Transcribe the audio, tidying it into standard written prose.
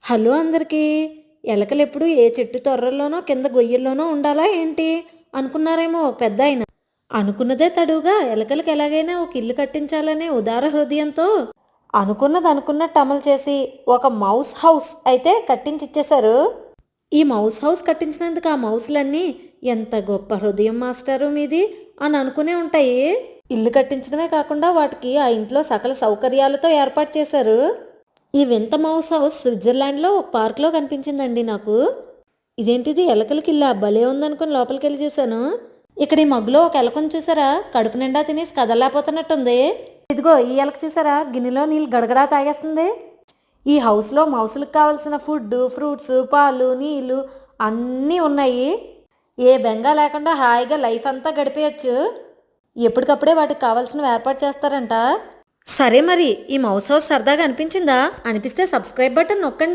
Hello అందరికీ. ఎలకలెప్పుడు ఏ చెట్టు తొర్రల్లోనో కింద గొయ్యల్లోనో ఉండాలా ఏంటి అనుకున్నారేమో ఒక పెద్దాయన. అనుకున్నదే తడువుగా ఎలకలకి ఎలాగైనా ఒక ఇల్లు కట్టించాలనే ఉదార హృదయంతో అనుకున్నది అనుకున్నట్టు అమలు చేసి ఒక మౌస్ హౌస్ అయితే కట్టించిచ్చేశారు. ఈ మౌస్ హౌస్ కట్టించినందుకు ఆ మౌసులన్నీ ఎంత గొప్ప హృదయం మాస్టారు మీది అని అనుకునే ఉంటాయి. ఇల్లు కట్టించడమే కాకుండా వాటికి ఆ ఇంట్లో సకల సౌకర్యాలతో ఏర్పాటు చేశారు. ఈ వింత మౌస్ హౌస్ స్విట్జర్లాండ్లో ఒక పార్క్లో కనిపించిందండి నాకు. ఇదేంటిది ఎలకలకి ఇల్లా భలే ఉందనుకుని లోపలికి వెళ్ళి చూశాను. ఇక్కడ ఈ మగ్గులో ఒక ఎలకను చూసారా, కడుపు నిండా తినేసి కదలలేకపోతున్నట్టుంది. ఇదిగో ఈ ఎలక చూసారా, గిన్నెలో నీళ్ళు గడగడా తాగేస్తుంది. ఈ హౌస్లో మౌసులకు కావాల్సిన ఫుడ్, ఫ్రూట్స్, పాలు, నీళ్ళు అన్నీ ఉన్నాయి. ఏ బెంగా లేకుండా హాయిగా లైఫ్ అంతా గడిపేయచ్చు. ఎప్పటికప్పుడే వాటికి కావాల్సినవి ఏర్పాటు చేస్తారంట. సరే మరి ఈ మౌస్ హౌస్ సరదాగా అనిపించిందా? అనిపిస్తే సబ్స్క్రైబ్ బటన్ నొక్కండి.